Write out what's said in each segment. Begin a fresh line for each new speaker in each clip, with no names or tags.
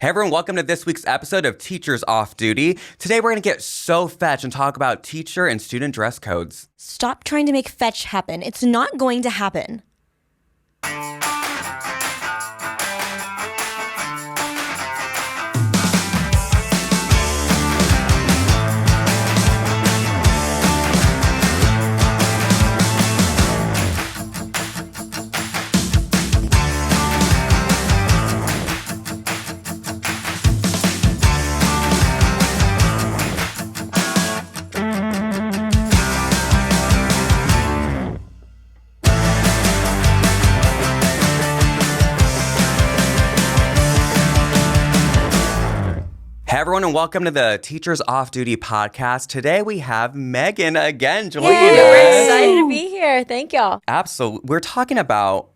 Hey everyone, welcome to this week's episode of Teachers Off Duty. Today we're going to get so fetch and talk about teacher and student dress codes.
Stop trying to make fetch happen. It's not going to happen.
Hey everyone, and welcome to the Teachers Off Duty podcast. Today we have Megan again joining us.
We're excited to be here. Thank y'all.
Absolutely. We're talking about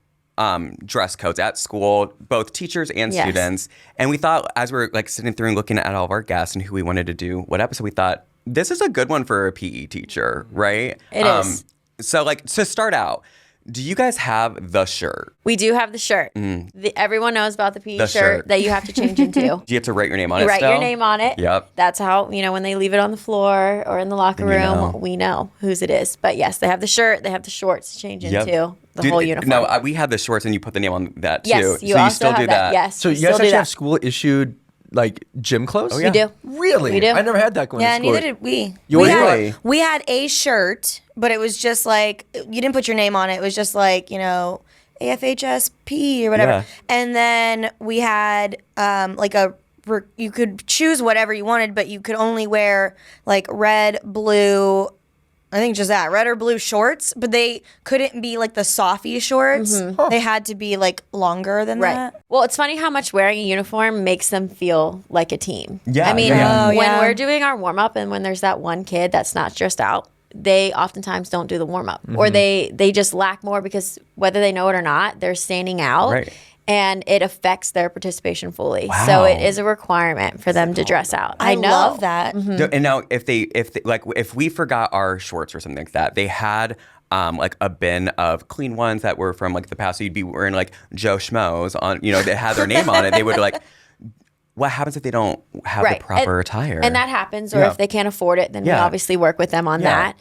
dress codes at school, both teachers and students. And we thought, as we're sitting through and looking at all of our guests and who we wanted to do what episode, we thought this is a good one for a PE teacher, right?
It is.
So to start out, do you guys have the shirt?
We do have the shirt. Everyone knows about the PE
The
shirt
shirt.
that you have to change into.
Do you have to write your name on
You
it
write
still?
your name on it.
Yep.
That's how, when they leave it on the floor or in the locker
Then you
room,
know.
we know whose it is. But yes, they have the shirt, they have the shorts to change into, the whole uniform.
No, we have the shorts and you put the name on that too.
Yes,
so
you also
still
have
do
that. Yes,
So
we
you
still
guys
do
actually
that.
have school issued gym clothes?
Oh, yeah.
We do.
Really?
We do.
I never had that going
Yeah,
to school.
neither did we.
You
we,
really?
had, we had a shirt, but it was just you didn't put your name on it. It was just AFHSP or whatever.
Yeah.
And then we had you could choose whatever you wanted, but you could only wear red, blue, I think just that, red or blue shorts, but they couldn't be the softy shorts. They had to be longer than
Right.
that.
Well, it's funny how much wearing a uniform makes them feel like a team.
Yeah,
I mean,
yeah.
Oh,
when
yeah.
we're doing our warm up and when there's that one kid that's not dressed out, they oftentimes don't do the warm up or they just lack more because whether they know it or not, they're standing out.
Right.
And it affects their participation fully.
Wow.
So it is a requirement for them to dress out.
I
know.
love that.
And now if we forgot our shorts or something like that, they had a bin of clean ones that were from the past. So you'd be wearing Joe Schmoes on, they had their name on it. They would what happens if they don't have the proper attire?
And that happens, or
Yeah.
if they can't afford it, then we
Yeah.
obviously work with them on
Yeah.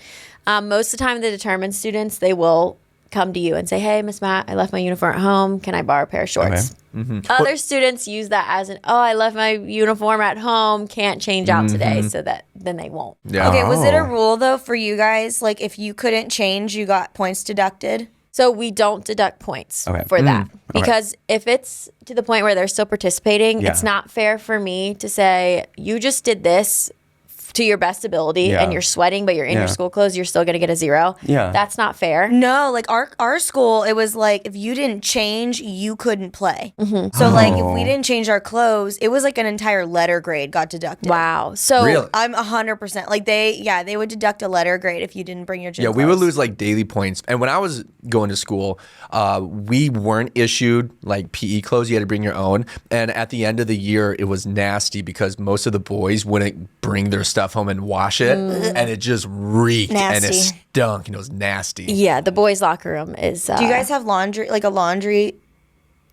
that. Most of the time, the determined students, they will come to you and say, hey, Miss Matt, I left my uniform at home. Can I borrow a pair of shorts? Other students use that as I left my uniform at home, can't change out today, so that then they won't.
Yeah.
Okay, was it a
Oh.
rule though for you guys? If you couldn't change, you got points deducted?
So we don't deduct points
Okay.
for that because if it's to the point where they're still participating,
Yeah.
it's not fair for me to say, you just did this to your best ability
Yeah.
and you're sweating, but you're in
Yeah.
your school clothes, you're still going to get a 0.
Yeah.
That's not fair.
No, our school, it was if you didn't change, you couldn't play. So if we didn't change our clothes, it was an entire letter grade got deducted.
Wow. So
Really?
I'm 100%. They would deduct a letter grade if you didn't bring your gym
Yeah, we would
clothes.
lose daily points. And when I was going to school, we weren't issued PE clothes. You had to bring your own. And at the end of the year, it was nasty because most of the boys wouldn't bring their stuff home and wash it. And it just reeked and it
Nasty.
stunk and it was nasty.
yeah, the boys' locker room is.
Do you guys have laundry, a laundry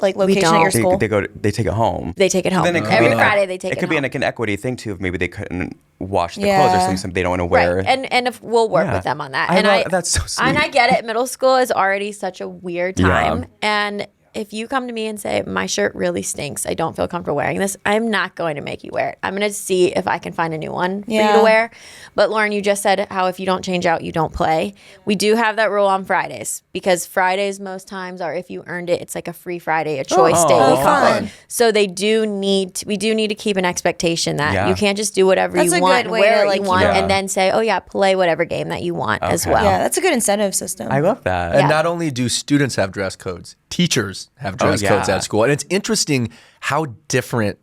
location at
don't.
your school?
they take it home.
They take it home.
Then it could
Every
be
Friday they take it
It could be
home.
an equity thing too. If maybe they couldn't wash the
Yeah.
clothes or something they don't want to wear.
Right, and if we'll work
Yeah.
with them on that.
That's so sweet.
And I get it. Middle school is already such a weird
Yeah.
time, and if you come to me and say my shirt really stinks, I don't feel comfortable wearing this, I'm not going to make you wear it. I'm going to see if I can find a new one for you
Yeah.
to wear. But Lauren, you just said how if you don't change out, you don't play. We do have that rule on Fridays because Fridays most times are if you earned it, it's a free Friday, a choice day.
Oh,
we call it.
fun.
So we do need to keep an expectation that
Yeah.
you can't just do whatever
That's
you
a
want
good
and
way
wear
to,
what you
keep
want
it.
and then say, oh yeah, play whatever game that you want as
Okay.
well.
Yeah, that's a good incentive system.
I love that.
And
Yeah.
not only do students have dress codes, teachers have dress
yeah.
codes at school. And it's interesting how different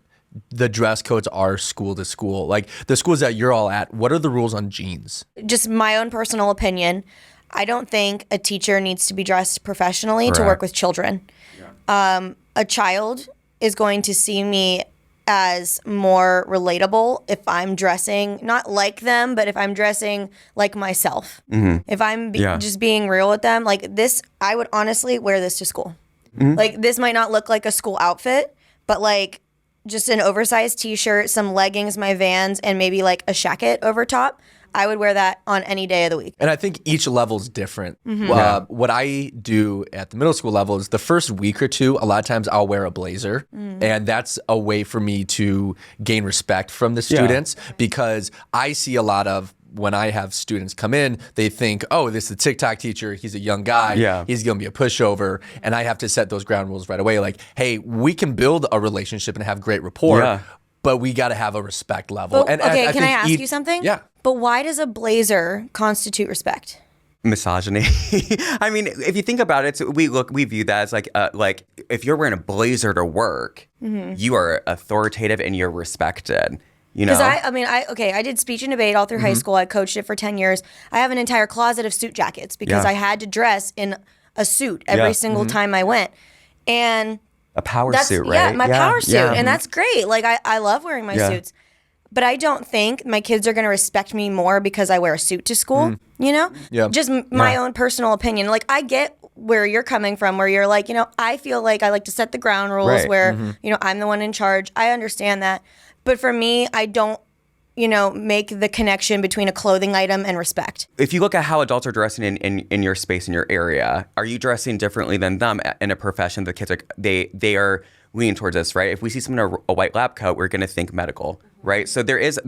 the dress codes are school to school. The schools that you're all at, what are the rules on jeans?
Just my own personal opinion, I don't think a teacher needs to be dressed professionally to
Correct.
work with children. A child is going to see me as more relatable if I'm dressing not like them, but if I'm dressing like myself. If I'm just being real with them, this, I would honestly wear this to school. This might not look like a school outfit, but just an oversized t-shirt, some leggings, my Vans, and maybe like a jacket over top, I would wear that on any day of the week.
And I think each level's different.
Mm-hmm.
What I do at the middle school level is the first week or two, a lot of times I'll wear a blazer. And that's a way for me to gain respect from the students because I see a lot of, when I have students come in, they think, oh, this is a TikTok teacher. He's a young guy.
Yeah.
He's going to be a pushover. And I have to set those ground rules right away. Like, hey, we can build a relationship and have great rapport, but we got to have a respect level.
But, okay, can I ask you something?
Yeah.
But why does a blazer constitute respect?
Misogyny. I mean, if you think about it, we view that as like if you're wearing a blazer to work, you are authoritative and you're respected. You know?
Because I did speech and debate all through high school. I coached it for 10 years. I have an entire closet of suit jackets because I had to dress in a suit every single time I went. And
a power suit, right?
Yeah, my power suit. And that's great. Like, I love wearing my suits. But I don't think my kids are going to respect me more because I wear a suit to school, you know?
Yeah.
Just my own personal opinion. Like, I get where you're coming from, where you're like, you know, I feel like I like to set the ground rules where, you know, I'm the one in charge. I understand that. But for me, I don't, you know, make the connection between a clothing item and respect.
If you look at how adults are dressing in your space, in your area, are you dressing differently than them in a profession? The kids they are leaning towards this, right? If we see someone in a white lab coat, we're going to think medical, right? So there's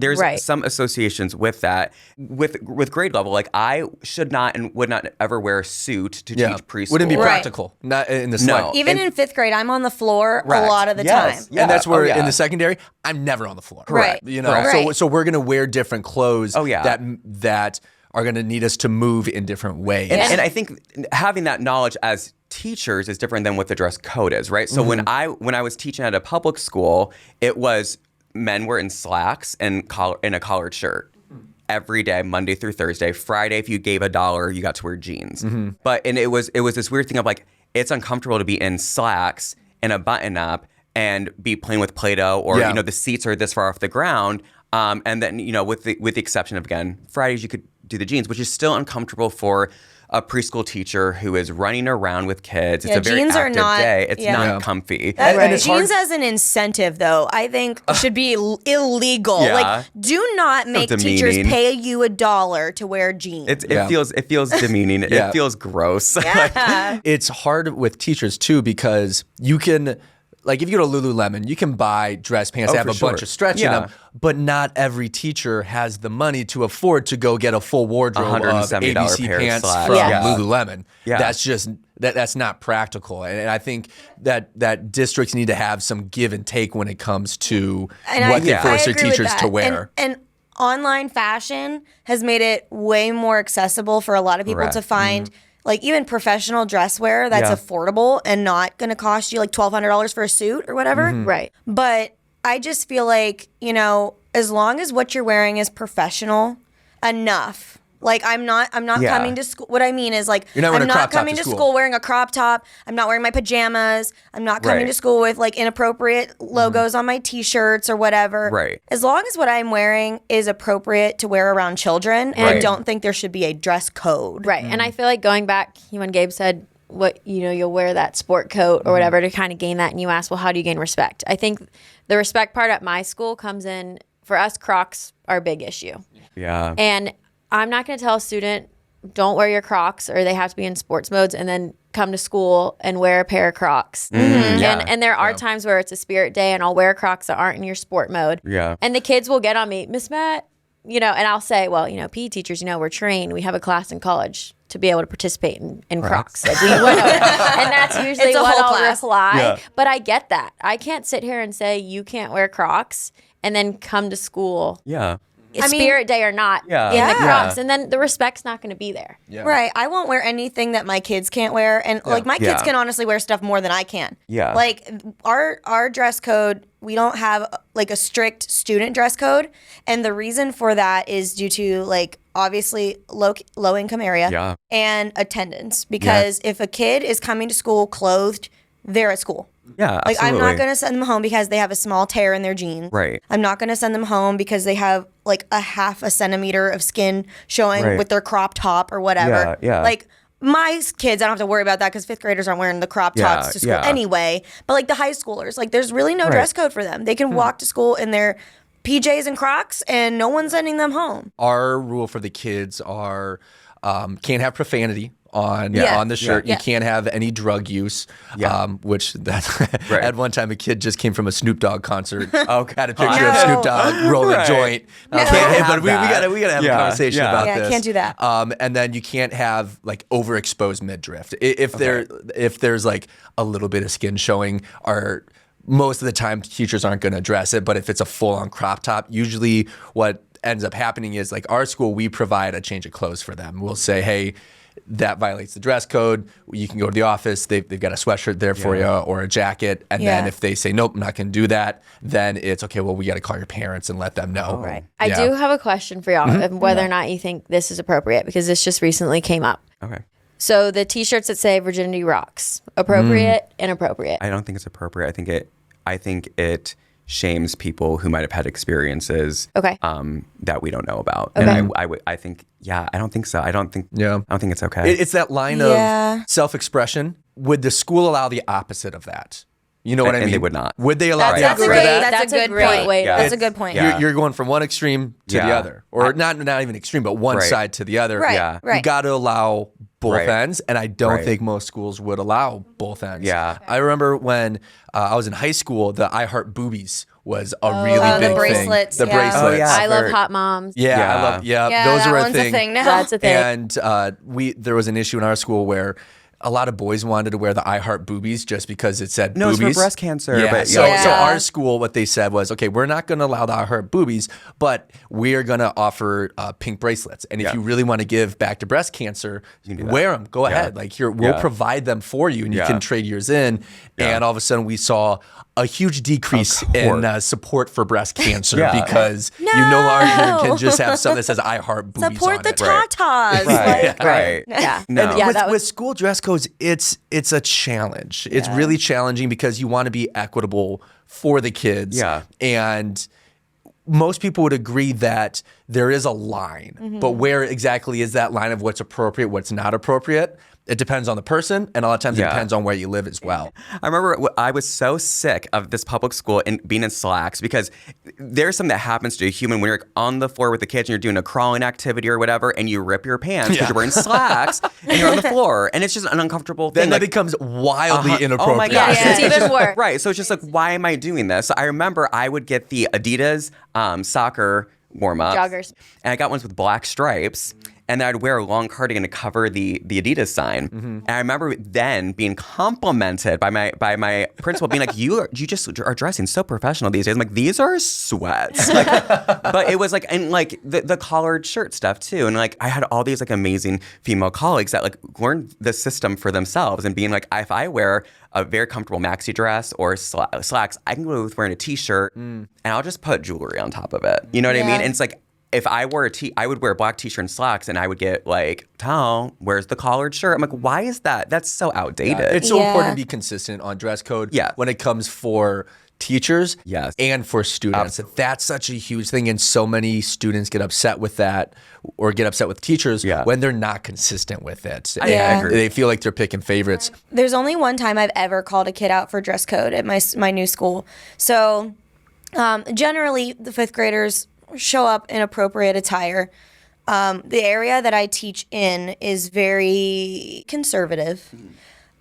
some associations with that. With grade level, like I should not and would not ever wear a suit to teach preschool.
Wouldn't be practical. Not in the slightest.
Even in fifth grade, I'm on the floor a lot of the time.
Yeah.
And that's where in the secondary, I'm never on the floor.
Right.
You know,
Right.
so we're going to wear different clothes that are going to need us to move in different ways.
And I think having that knowledge as teachers is different than what the dress code is, right? So when I was teaching at a public school, it was men were in slacks and in a collared shirt every day, Monday through Thursday. Friday, if you gave $1, you got to wear jeans. But it was this weird thing of like, it's uncomfortable to be in slacks and a button up and be playing with Play-Doh or you know the seats are this far off the ground. And then you know with the exception of again Fridays you could do the jeans, which is still uncomfortable for a preschool teacher who is running around with kids. It's a very
jeans
active
are not,
day. It's not comfy.
And it's
jeans
hard.
as an incentive, though, I think should be illegal.
Yeah.
Like, do not make teachers
demeaning.
pay you $1 to wear jeans.
It feels demeaning. It feels gross.
It's hard with teachers too because you can, like if you go to Lululemon, you can buy dress pants that have a bunch of stretch in them, but not every teacher has the money to afford to go get a full wardrobe of
$170
ABC
pair of
pants
slacks.
from
Yeah.
Lululemon.
Yeah.
That's just that's not practical, and I think that districts need to have some give and take when it comes to what they force their
agree with
teachers
that.
to wear.
And online fashion has made it way more accessible for a lot of people
Correct.
to find. Like even professional dress wear that's affordable and not going to cost you like $1,200 for a suit or whatever.
Right.
But I just feel like, you know, as long as what you're wearing is professional enough. Like I'm not coming to school. What I mean is like
You're not wearing
I'm
a crop
not
top
coming
to
to
school.
school wearing a crop top. I'm not wearing my pajamas. I'm not coming to school with like inappropriate logos on my t-shirts or whatever.
Right.
As long as what I'm wearing is appropriate to wear around children, and I don't think there should be a dress code.
Right. And I feel like going back when Gabe said you'll wear that sport coat or whatever to kind of gain that, and you ask, well, how do you gain respect? I think the respect part at my school comes in, for us, Crocs are a big issue.
Yeah.
And I'm not going to tell a student, don't wear your Crocs or they have to be in sports modes and then come to school and wear a pair of Crocs. And there are times where it's a spirit day and I'll wear Crocs that aren't in your sport mode.
Yeah.
And the kids will get on me, Miss Matt, and I'll say, well, PE teachers, we're trained. We have a class in college to be able to participate in Crocs. Like we would. And that's usually
It's a
what
whole
I'll
class.
reply.
Yeah.
But I get that. I can't sit here and say you can't wear Crocs and then come to school.
Yeah.
Spirit day or not in the Crocs, and then the respect's not going to be there.
Yeah.
Right. I won't wear anything that my kids can't wear. And like my kids can honestly wear stuff more than I can.
Yeah.
Like our dress code, we don't have like a strict student dress code. And the reason for that is due to like obviously low income area and attendance. Because if a kid is coming to school clothed, they're at school.
Yeah,
Like
absolutely.
I'm not going to send them home because they have a small tear in their jean.
Right.
I'm not going to send them home because they have like a half a centimeter of skin showing with their crop top or whatever.
Yeah.
Like my kids, I don't have to worry about that because 5th graders aren't wearing the crop tops to school anyway. But like the high schoolers, like there's really no dress code for them. They can walk to school in their PJs and Crocs, and no one's sending them home.
Our rule for the kids are can't have profanity on the shirt. You can't have any drug use, which at one time a kid just came from a Snoop Dogg concert. Had a picture of Snoop Dogg rolling a joint. But we gotta have a conversation about this.
Yeah, can't do that.
And then you can't have like overexposed midriff. If there's like a little bit of skin showing, most of the time teachers aren't going to address it. But if it's a full-on crop top, usually what ends up happening is like our school, we provide a change of clothes for them. We'll say, hey, that violates the dress code. You can go to the office. They've got a sweatshirt there for you or a jacket. And then if they say, nope, I'm not going to do that, then it's okay. Well, we got to call your parents and let them know.
Right.
I do have a question for y'all, and whether or not you think this is appropriate, because this just recently came up.
Okay.
So the T-shirts that say "Virginity Rocks," appropriate, inappropriate.
I don't think it's appropriate. I think it shames people who might have had experiences that we don't know about.
Okay.
And I think I don't think so. I don't think it's okay.
It's that line of self-expression. Would the school allow the opposite of that? You know what I mean?
And they would not.
Would they allow the
That's
opposite of that?
That's a good point. That's a good point.
You're going from one extreme to the other, or not even extreme, but one side to the other.
Right.
You got to allow both ends, and I don't think most schools would allow both ends.
Yeah.
I remember when I was in high school, the I Heart Boobies was a really big
the bracelets,
thing. The
yeah.
bracelets.
Oh, yeah.
I love hot moms.
I love.
Yeah,
those
that
are
one's a thing now.
That's a thing.
And there was an issue in our school where a lot of boys wanted to wear the I Heart Boobies just because it said
No,
boobies.
it's for breast cancer.
Yeah.
But
So our school, what they said was, okay, we're not going to allow the I Heart Boobies, but we're going to offer pink bracelets. And if you really want to give back to breast cancer, wear them. Go ahead. Like here, we'll provide them for you, and you can trade yours in. And all of a sudden, we saw a huge decrease in support for breast cancer because you no longer can just have something that says I Heart Boobies
Support
on
the
it.
tatas.
Right.
Yeah.
No.
And with school dress codes, it's a challenge. It's really challenging because you want to be equitable for the kids.
Yeah.
And most people would agree that there is a line, but where exactly is that line of what's appropriate, what's not appropriate? It depends on the person, and a lot of times it depends on where you live as well.
I remember I was so sick of this public school and being in slacks because there's something that happens to a human when you're on the floor with the kids and you're doing a crawling activity or whatever, and you rip your pants because you're wearing slacks and you're on the floor, and it's just an uncomfortable thing.
Then that becomes wildly inappropriate.
Oh my gosh.
It's even worse.
Right. So it's just like, why am I doing this? So I remember I would get the Adidas soccer warm-ups.
Joggers.
And I got ones with black stripes. And then I'd wear a long cardigan to cover the Adidas sign. And I remember then being complimented by my principal, being like, you just are dressing so professional these days. I'm like, these are sweats. Like, but it was like, and like the collared shirt stuff too. And like I had all these like amazing female colleagues that like learned the system for themselves and being like, if I wear a very comfortable maxi dress or slacks, I can go with wearing a t-shirt and I'll just put jewelry on top of it. You know what I mean? And it's like, if I wore I would wear a black t-shirt and slacks, and I would get like, Tal, where's the collared shirt? I'm like, why is that? That's so outdated.
It's so important to be consistent on dress code when it comes for teachers and for students. That's such a huge thing, and so many students get upset with that or get upset with teachers when they're not consistent with it.
I agree.
They feel like they're picking favorites.
There's only one time I've ever called a kid out for dress code at my new school. So generally, the 5th graders show up in appropriate attire. The area that I teach in is very conservative.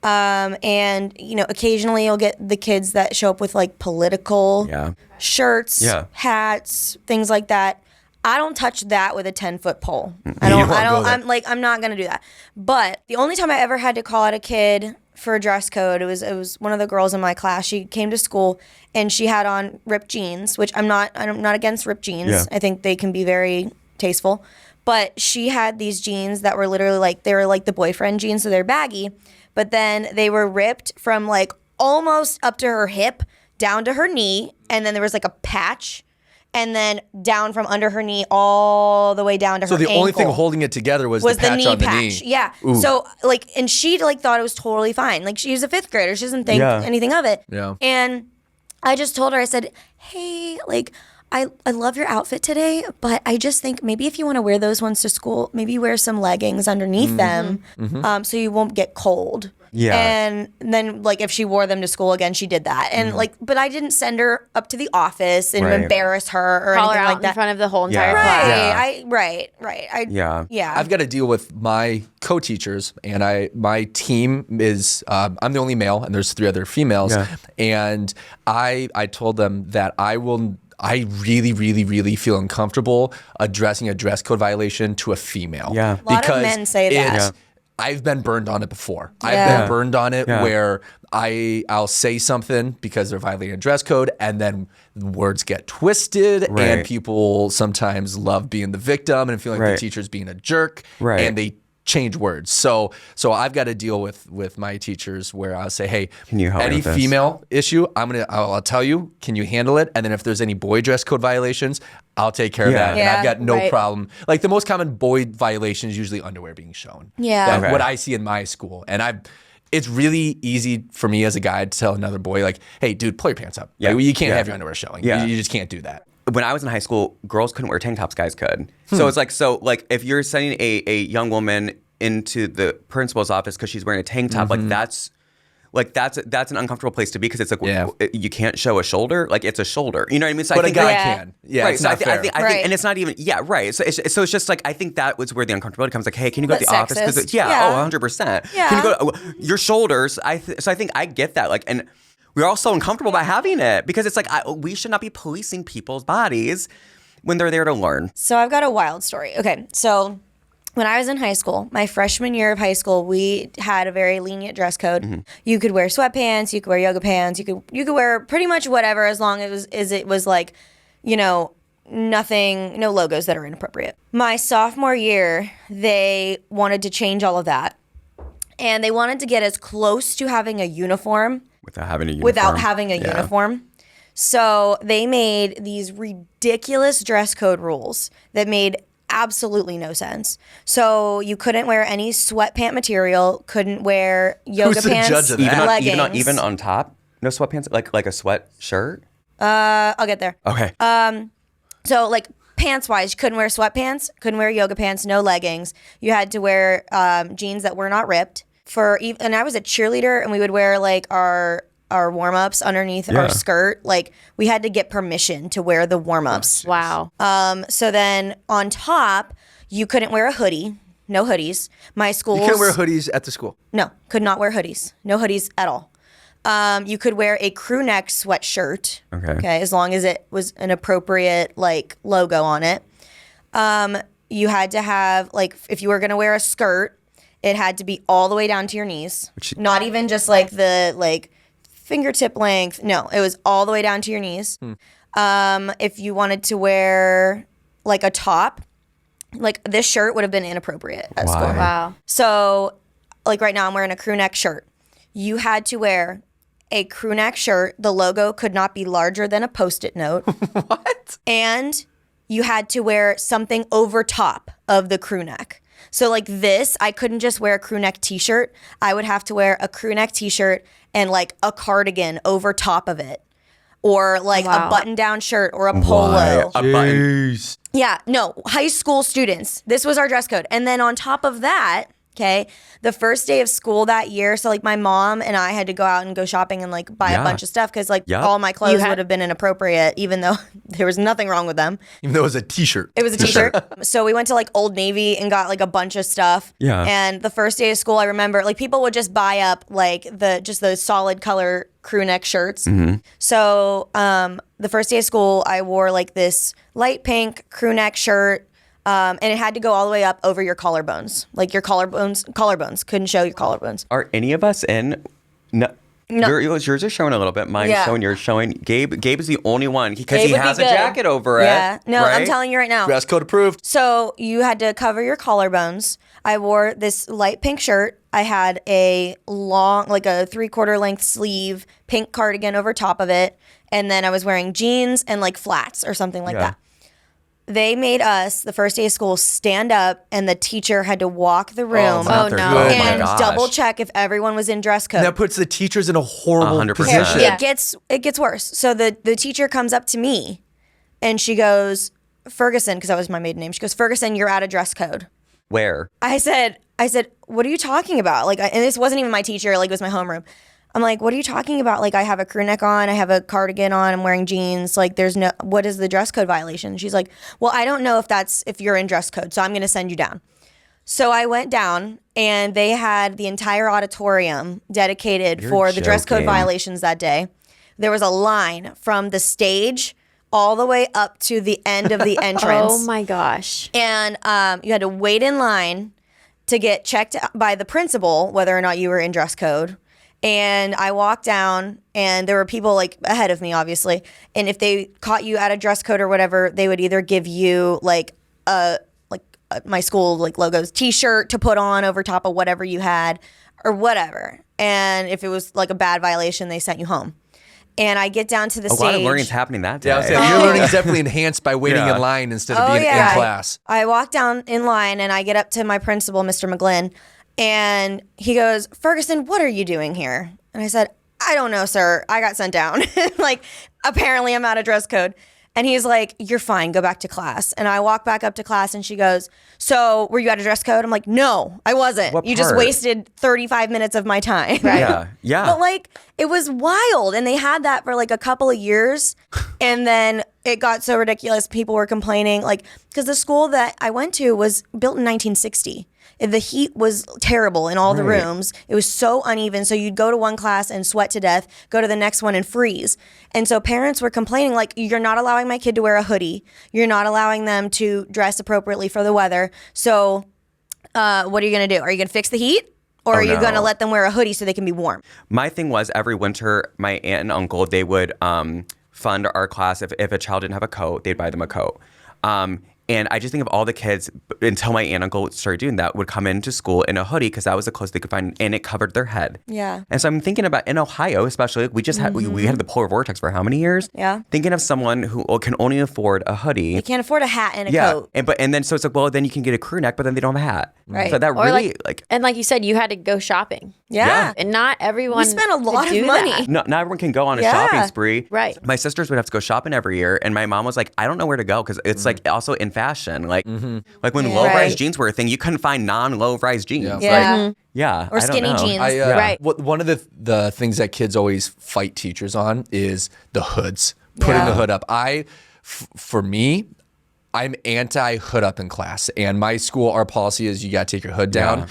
And, you know, occasionally you'll get the kids that show up with like political shirts, hats, things like that. I don't touch that with a 10-foot pole. I'm not going to do that. But the only time I ever had to call out a kid for a dress code, it was one of the girls in my class. She came to school and she had on ripped jeans, which I'm not against ripped jeans.
Yeah.
I think they can be very tasteful. But she had these jeans that were literally like, they were like the boyfriend jeans, so they're baggy. But then they were ripped from like almost up to her hip down to her knee. And then there was like a patch. And then down from under her knee all the way down to her ankle.
So the only thing holding it together was the patch on the knee.
Yeah.
Ooh.
So like, and she like thought it was totally fine. Like she's a 5th grader. She doesn't think anything of it.
Yeah.
And I just told her, I said, hey, like, I love your outfit today, but I just think maybe if you want to wear those ones to school, maybe wear some leggings underneath them, so you won't get cold.
Yeah.
And then, like, if she wore them to school again, she did that. And, like, but I didn't send her up to the office and
Right.
embarrass her or
Call her
anything
out
like
in
that.
front of the whole entire
Yeah.
class.
Right.
Yeah.
Yeah.
I've got to deal with my co-teachers, and my team is I'm the only male, and there's 3 other females,
Yeah.
and I told them that I really, really, really feel uncomfortable addressing a dress code violation to a female.
Yeah.
A lot of men say that.
it's- I've been burned on it before.
Yeah.
I've been burned on it
Yeah.
where I'll say something because they're violating a dress code, and then words get twisted,
Right.
and people sometimes love being the victim and feeling like
Right.
the teacher's being a jerk,
Right.
and they change words. So I've got to deal with my teachers where I'll say, hey,
Can you help me
any
with this?
female issue, I'll tell you, can you handle it? And then if there's any boy dress code violations, I'll take care of
Yeah.
that. And I've
Yeah,
got no
right.
problem. Like the most common boy violation is usually underwear being shown.
Yeah.
That's
Okay.
what I see in my school. And it's really easy for me as a guy to tell another boy, like, hey, dude, pull your pants up.
Yeah.
Like, you can't
Yeah.
have your underwear showing.
Yeah.
You just can't do that.
When I was in high school, girls couldn't wear tank tops, guys could. So it's like if you're sending a young woman into the principal's office because she's wearing a tank top, that's an uncomfortable place to be because it's like
Yeah.
you can't show a shoulder, like it's a shoulder. You know what I mean? So
But
I
a
think
guy
Yeah.
can. Yeah,
right.
it's
So
not
I
fair.
think,
Right.
and it's not even right. So it's just like I think that was where the uncomfortability comes. Like, hey, can you go to
But
the office?
sexist.
Yeah.
Yeah.
Oh, 100%.
Yeah.
Can you go your shoulders? So I think I get that. Like, and we're all so uncomfortable by having it because it's like we should not be policing people's bodies when they're there to learn.
So I've got a wild story. Okay, so when I was in high school, my freshman year of high school, we had a very lenient dress code. You could wear sweatpants, you could wear yoga pants, you could wear pretty much whatever as long as it was like, nothing, no logos that are inappropriate. My sophomore year, they wanted to change all of that. And they wanted to get as close to having a uniform
Without having a uniform.
without having a
Yeah.
uniform. So they made these ridiculous dress code rules that made absolutely no sense. So you couldn't wear any sweatpant material, couldn't wear yoga
Who's the
pants,
judge of that?
leggings.
Even on top, no sweatpants, like a sweatshirt.
I'll get there.
Okay.
So like pants wise, you couldn't wear sweatpants, couldn't wear yoga pants, no leggings. You had to wear jeans that were not ripped. And I was a cheerleader, and we would wear like our warm-ups underneath our skirt. Like we had to get permission to wear the warm-ups.
Wow.
So then on top, you couldn't wear a hoodie. No hoodies. My school.
You can't wear hoodies at the school.
No, could not wear hoodies. No hoodies at all. You could wear a crew neck sweatshirt.
Okay.
As long as it was an appropriate like logo on it. You had to have like if you were gonna wear a skirt, it had to be all the way down to your knees. Not even just like the like fingertip length. No, it was all the way down to your knees. If you wanted to wear like a top, like this shirt would have been inappropriate at school.
Why?
Wow.
So, like right now, I'm wearing a crew neck shirt. You had to wear a crew neck shirt. The logo could not be larger than a Post-it note.
What?
And you had to wear something over top of the crew neck. So like this, I couldn't just wear a crew neck t-shirt. I would have to wear a crew neck t-shirt and like a cardigan over top of it. Or like
Wow.
a button-down shirt or a polo.
A button.
Yeah, no, high school students. This was our dress code. And then on top of that, okay, the first day of school that year, so like my mom and I had to go out and go shopping and like buy a
Yeah.
bunch of stuff because like
Yeah.
all my clothes
had-
would have been inappropriate, even though there was nothing wrong with them.
Even though it was a t-shirt.
It was a t-shirt. So we went to like Old Navy and got like a bunch of stuff.
Yeah.
And the first day of school, I remember like people would just buy up like just those solid color crew neck shirts. So the first day of school, I wore like this light pink crew neck shirt. And it had to go all the way up over your collarbones. Like your collarbones couldn't show your collarbones.
Are any of us in? No. Yours are showing a little bit. Mine's
Yeah.
showing. Yours showing. Gabe is the only one because
Gabe
he
would be
has a
good.
jacket over it.
Yeah. No, I'm
right?
telling you right now.
Dress code approved.
So you had to cover your collarbones. I wore this light pink shirt. I had a long, like a 3/4 length sleeve pink cardigan over top of it. And then I was wearing jeans and like flats or something like
Yeah.
that. They made us, the first day of school, stand up and the teacher had to walk the room
Oh, no.
Oh, my
and
gosh.
double check if everyone was in dress code.
That puts the teachers in a horrible
100%.
position.
Yeah.
It gets worse. So the teacher comes up to me and she goes, Ferguson, because that was my maiden name. She goes, Ferguson, you're out of dress code.
Where?
I said, what are you talking about? Like, and this wasn't even my teacher. Like, it was my homeroom. I'm like, what are you talking about? Like, I have a crew neck on. I have a cardigan on. I'm wearing jeans. Like, what is the dress code violation? She's like, well, I don't know if you're in dress code, so I'm going to send you down. So I went down, and they had the entire auditorium dedicated for the dress code violations that day. There was a line from the stage all the way up to the end of the entrance.
Oh my gosh.
And you had to wait in line to get checked by the principal whether or not you were in dress code. And I walked down, and there were people like ahead of me, obviously. And if they caught you out of dress code or whatever, they would either give you like my school like logos T-shirt to put on over top of whatever you had or whatever. And if it was like a bad violation, they sent you home. And I get down to the stage.
A lot of learning is happening that day.
Yeah, I was saying, your learning is definitely enhanced by waiting in line instead of being in class.
I walk down in line, and I get up to my principal, Mr. McGlynn, and he goes, Ferguson, what are you doing here? And I said, I don't know, sir. I got sent down. Like, apparently I'm out of dress code. And he's like, you're fine. Go back to class. And I walk back up to class, and she goes, so were you out of dress code? I'm like, no, I wasn't.
What
you just
part?
wasted 35 minutes of my time.
Right.
Yeah.
But like, it was wild. And they had that for like a couple of years. And then it got so ridiculous. People were complaining, like, because the school that I went to was built in 1960. The heat was terrible in all the rooms. It was so uneven. So you'd go to one class and sweat to death, go to the next one and freeze. And so parents were complaining, like, you're not allowing my kid to wear a hoodie. You're not allowing them to dress appropriately for the weather. So what are you going to do? Are you going to fix the heat? Or are you going to let them wear a hoodie so they can be warm?
My thing was every winter, my aunt and uncle, they would fund our class. If a child didn't have a coat, they'd buy them a coat. And I just think of all the kids, until my aunt and uncle started doing that, would come into school in a hoodie because that was the closest they could find, and it covered their head.
Yeah.
And so I'm thinking about, in Ohio especially, we just had we had the polar vortex for how many years?
Yeah.
Thinking of someone who can only afford a hoodie.
You can't afford a hat and a
Yeah.
coat.
And then so it's like, well, then you can get a crew neck, but then they don't have a hat.
Right.
So that
Or
really
and like you said, you had to go shopping.
Yeah.
And not everyone
We spent a lot
could
of
do
money.
that.
not everyone can go on a
Yeah.
shopping spree.
Right.
My sisters would have to go shopping every year, and my mom was like, I don't know where to go because it's like also in fashion. Like when low-rise
Right.
jeans were a thing, you couldn't find non-low-rise jeans.
Yeah.
Yeah.
Like, yeah.
Or
I don't
skinny
know.
jeans.
Right.
One of the things that kids always fight teachers on is the hoods, putting
Yeah.
the hood up. For me, I'm anti hood up in class, and my school, our policy is you got to take your hood down.
Yeah.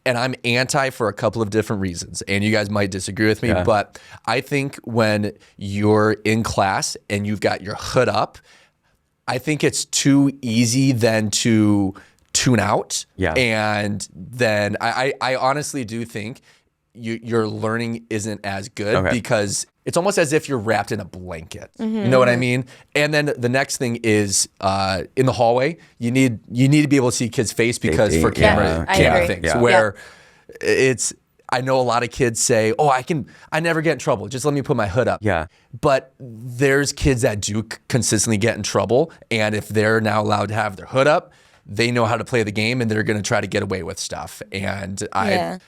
And I'm anti for a couple of different reasons, and you guys might disagree with me, but I think when you're in class and you've got your hood up, I think it's too easy then to tune out.
Yeah.
And then I honestly do think your learning isn't as good because it's almost as if you're wrapped in a blanket. You know what I mean? And then the next thing is in the hallway, you need to be able to see kids' face because for camera
I agree.
things
Yeah.
where it's. I know a lot of kids say, "Oh, I never get in trouble. Just let me put my hood up."
Yeah.
But there's kids that do consistently get in trouble, and if they're now allowed to have their hood up, they know how to play the game, and they're going to try to get away with stuff. And I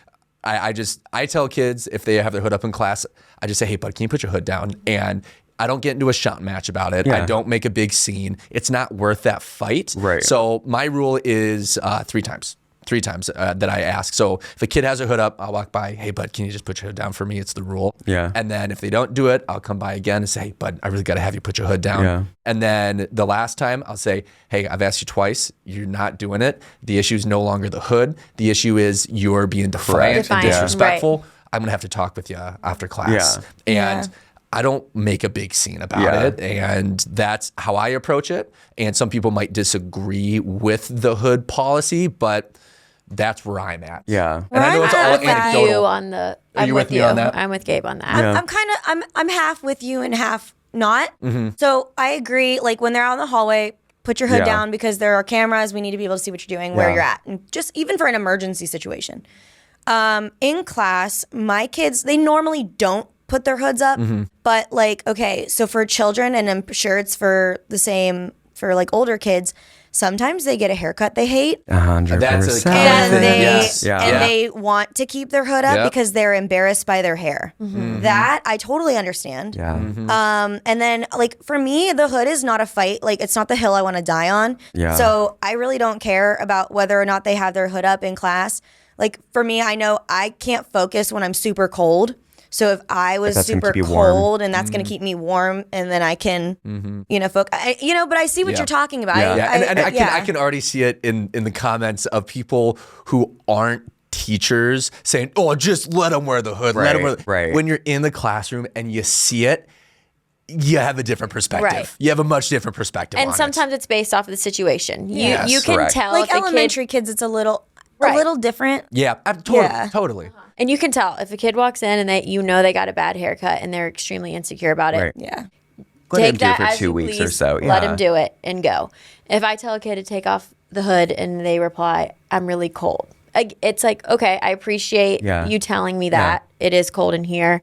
tell kids if they have their hood up in class, I just say, "Hey, bud, can you put your hood down?" And I don't get into a shout match about it.
Yeah.
I don't make a big scene. It's not worth that fight.
Right.
So my rule is 3 times. 3 times that I ask. So if a kid has a hood up, I'll walk by, hey, bud, can you just put your hood down for me? It's the rule.
Yeah.
And then if they don't do it, I'll come by again and say, hey, bud, I really got to have you put your hood down.
Yeah.
And then the last time I'll say, hey, I've asked you twice. You're not doing it. The issue is no longer the hood. The issue is you're being defiant and disrespectful. I'm going to have to talk with you after class.
Yeah.
And I don't make a big scene about it. And that's how I approach it. And some people might disagree with the hood policy, but that's where I'm at.
Yeah.
And I know it's all
I'm with
anecdotal.
you on the.
Are you with me on that?
I'm with Gabe on that.
I'm half with you and half not. So I agree. Like when they're out in the hallway, put your hood down because there are cameras. We need to be able to see what you're doing, where you're at, and just even for an emergency situation. In class, my kids, they normally don't put their hoods up, but like, okay, so for children, and I'm sure it's for the same for like older kids, sometimes they get a haircut they hate.
100%.
That's a common
And
thing.
they
Yes.
and they want to keep their hood up
Yep.
because they're embarrassed by their hair. That I totally understand.
Yeah.
And then like for me, the hood is not a fight. Like it's not the hill I want to die on.
Yeah.
So I really don't care about whether or not they have their hood up in class. Like for me, I know I can't focus when I'm super cold. So if I was
that's gonna
super
keep you warm.
cold and that's going to keep me warm, and then I can, focus. But I see what
Yeah.
you're talking about.
Yeah.
Yeah, and I can already see it in the comments of people who aren't teachers saying, "Oh, just let them wear the hood." Let them wear
Right.
When you're in the classroom and you see it, you have a different perspective.
Right.
You have a much different perspective.
And
on
sometimes it's based off of the situation.
Yes.
You can
Correct.
tell
like
if a kid,
elementary kids, it's a little
Right.
different.
yeah,
Yeah.
totally.
and you can tell if a kid walks in and they got a bad haircut and they're extremely insecure about it.
Right.
Yeah.
Let him
Take
do
that
it for
as
2
you
weeks or
please,
so.
Let
Yeah.
him do it and go. If I tell a kid to take off the hood and they reply, "I'm really cold," it's like, okay, I appreciate
Yeah.
you telling me that. It is cold in here.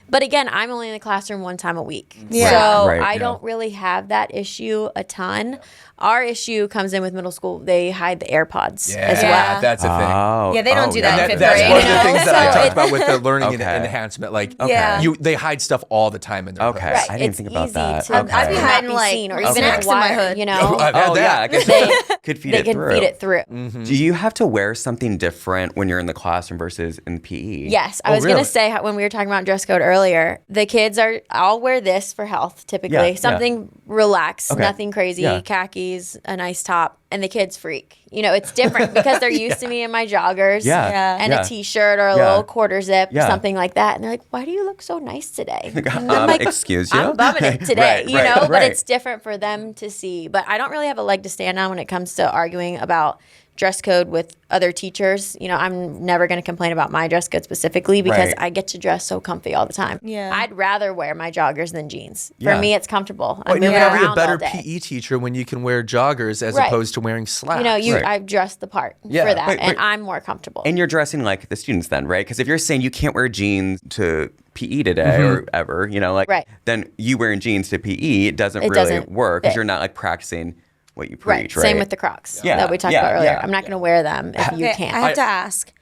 But again, I'm only in the classroom one time a week.
Yeah.
So
Right.
I
Yeah.
don't really have that issue a ton. Our issue comes in with middle school. They hide the AirPods as well.
Yeah.
That's a thing.
Oh.
Yeah, they don't do that in
And
fifth
that's
grade.
one of the
You know?
things that I
So
talked
it-
about with the learning
Okay.
enhancement. Like,
Yeah.
they hide stuff all the time in their
Okay.
hoods.
I didn't
It's
think about
easy
that.
to
Okay.
I'd be
not
hiding,
be
like,
seen, or even
snacks
a
in my
wire,
hood.
you know.
I've had
Oh,
that.
yeah.
They
Could feed
they
it
can
through.
feed it through.
Do you have to wear something different when you're in the classroom versus in PE?
Yes, I
Oh,
was
really?
gonna say when we were talking about dress code earlier, the kids I'll wear this for health typically,
Yeah, yeah.
something relaxed,
Okay.
nothing crazy,
Yeah.
khakis, a nice top, and the kids freak. You know, it's different because they're used to me in my joggers,
Yeah.
Yeah.
and
Yeah.
a t-shirt or a
Yeah.
little quarter zip,
Yeah.
something like that, and they're like, "Why do you look so nice today?" And I'm like,
excuse you?
I'm bumming it today,
Right,
you
right,
know, but
right.
it's different for them to see. But I don't really have a leg to stand on when it comes to arguing about dress code with other teachers. You know, I'm never going to complain about my dress code specifically because
Right.
I get to dress so comfy all the time.
Yeah.
I'd rather wear my joggers than jeans.
Yeah.
For me, it's comfortable. I'm
Well, you're
moving
going to be a
around
better
all day.
PE teacher when you can wear joggers as
Right.
opposed to wearing slacks.
You know,
Right.
I've dressed the part
Yeah.
for that,
But-
and I'm more comfortable.
And you're dressing like the students then, right? Because if you're saying you can't wear jeans to PE today or ever, like,
Right.
then you wearing jeans to PE doesn't
It
really
doesn't
work because
fit.
you're not like practicing what you
right.
preach, right?
Same with the Crocs
Yeah.
that we talked
Yeah.
about earlier.
Yeah.
I'm not going to wear them if you
Okay,
can't.
I have to ask.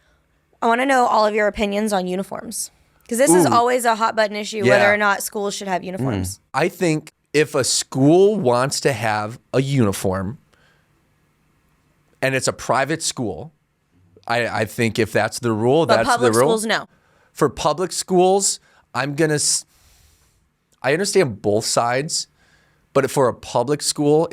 I want to know all of your opinions on uniforms because this is always a hot button issue,
Yeah.
whether or not schools should have uniforms.
I think if a school wants to have a uniform and it's a private school, I think if that's the rule,
But
that's
public
the rule.
schools, no.
For public schools, I understand both sides, but for a public school,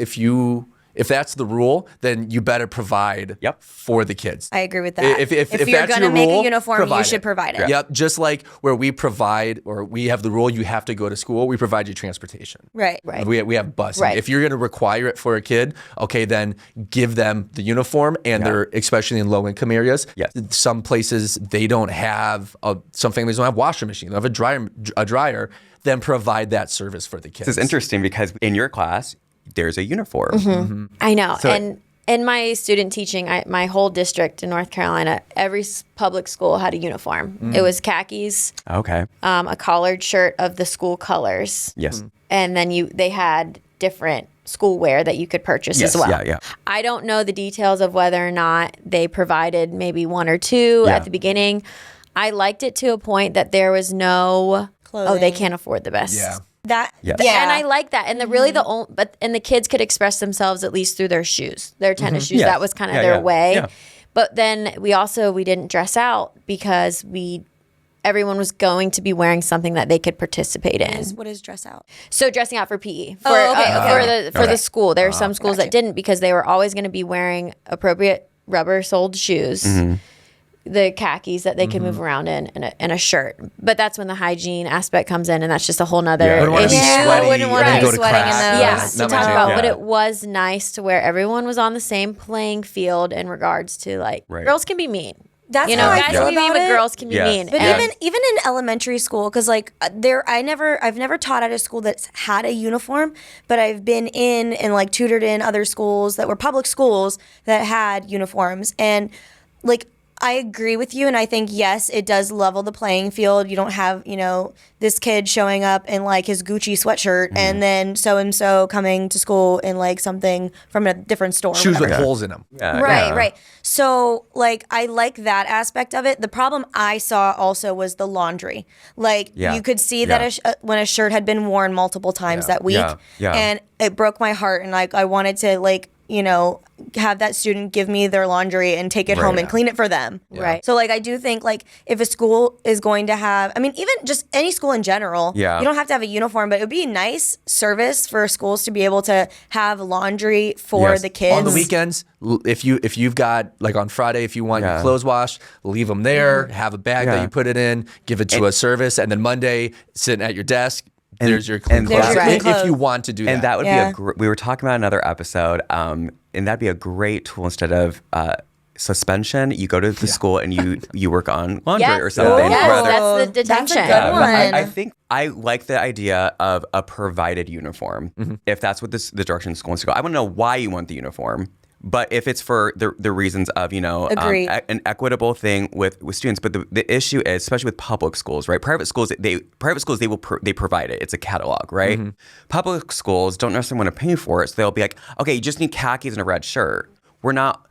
if that's the rule, then you better provide
Yep.
for the kids.
I agree with that.
If
you're
that's
going to
your
make
rule,
a uniform, you
provide
should provide it.
Yep. Just like where we provide or we have the rule, you have to go to school, we provide you transportation.
Right.
Right.
We have busing.
Right.
If you're going to require it for a kid, okay, then give them the uniform, and they're especially in low income areas.
Yes.
Some places they don't have. Some families don't have washing machine. They have a dryer. Then provide that service for the kids.
This is interesting because in your class, there's a uniform.
I know.
So-
and in my student teaching, my whole district in North Carolina, every public school had a uniform. It was khakis,
Okay.
a collared shirt of the school colors,
Yes.
and then they had different school wear that you could purchase
Yes.
as well.
Yeah. Yeah.
I don't know the details of whether or not they provided maybe one or two
Yeah.
at the beginning. I liked it to a point that there was no, oh, they
Clothing.
can't afford the best.
Yeah.
That,
Yes.
yeah.
And I like that. And the only, and the kids could express themselves at least through their shoes, their tennis shoes.
Yeah.
That was kind of
Yeah,
their
yeah,
way.
yeah.
But then we didn't dress out because everyone was going to be wearing something that they could participate in.
What is dress out?
So dressing out for PE for
Oh, okay.
for the school. There were some schools that didn't because they were always going to be wearing appropriate rubber-soled shoes. The khakis that they can move around in and a shirt. But that's when the hygiene aspect comes in, and that's just a whole nother
Yeah.
I don't want to be
issue.
Yeah, I
sweaty.
wouldn't want
and
to
go
be
to
sweating in
class.
those.
Yeah,
Not
to
my
talk
jam.
about,
Yeah.
but it was nice to where everyone was on the same playing field in regards to
Right.
girls can be mean.
That's
You know,
how I
guys
feel
can be mean,
about
but
it.
girls can be
Yes.
mean.
But
And-
even in elementary school, because I've never taught at a school that's had a uniform, but I've been in and like tutored in other schools that were public schools that had uniforms, and like I agree with you, and I think yes, it does level the playing field. You don't have, this kid showing up in like his Gucci sweatshirt and then so and so coming to school in like something from a different store.
Shoes with
whatever.
holes in them.
Right. So like I like that aspect of it. The problem I saw also was the laundry. Like you could see that when a shirt had been worn multiple times that week, and it broke my heart. And like I wanted to like have that student give me their laundry and take it home and clean it for them.
Right.
So like I do think like if a school is going to have, I mean even just any school in general, you don't have to have a uniform, but it would be a nice service for schools to be able to have laundry for the kids.
On the weekends, if you've got like on Friday, if you want your clothes washed, leave them there, have a bag that you put it in, give it to a service, and then Monday sitting at your desk. There's your clean clothes. If you want to do that.
And that would be we were talking about another episode, and that'd be a great tool instead of suspension. You go to the school and you work on laundry or something.
Yes, that's the detention.
That's a good one.
I think I like the idea of a provided uniform. If that's what the direction the school wants to go. I want to know why you want the uniform. But if it's for the reasons of, an equitable thing with students, but the issue is, especially with public schools, right? Private schools, they provide it. It's a catalog, right? Public schools don't necessarily want to pay for it, so they'll be like, okay, you just need khakis and a red shirt. We're not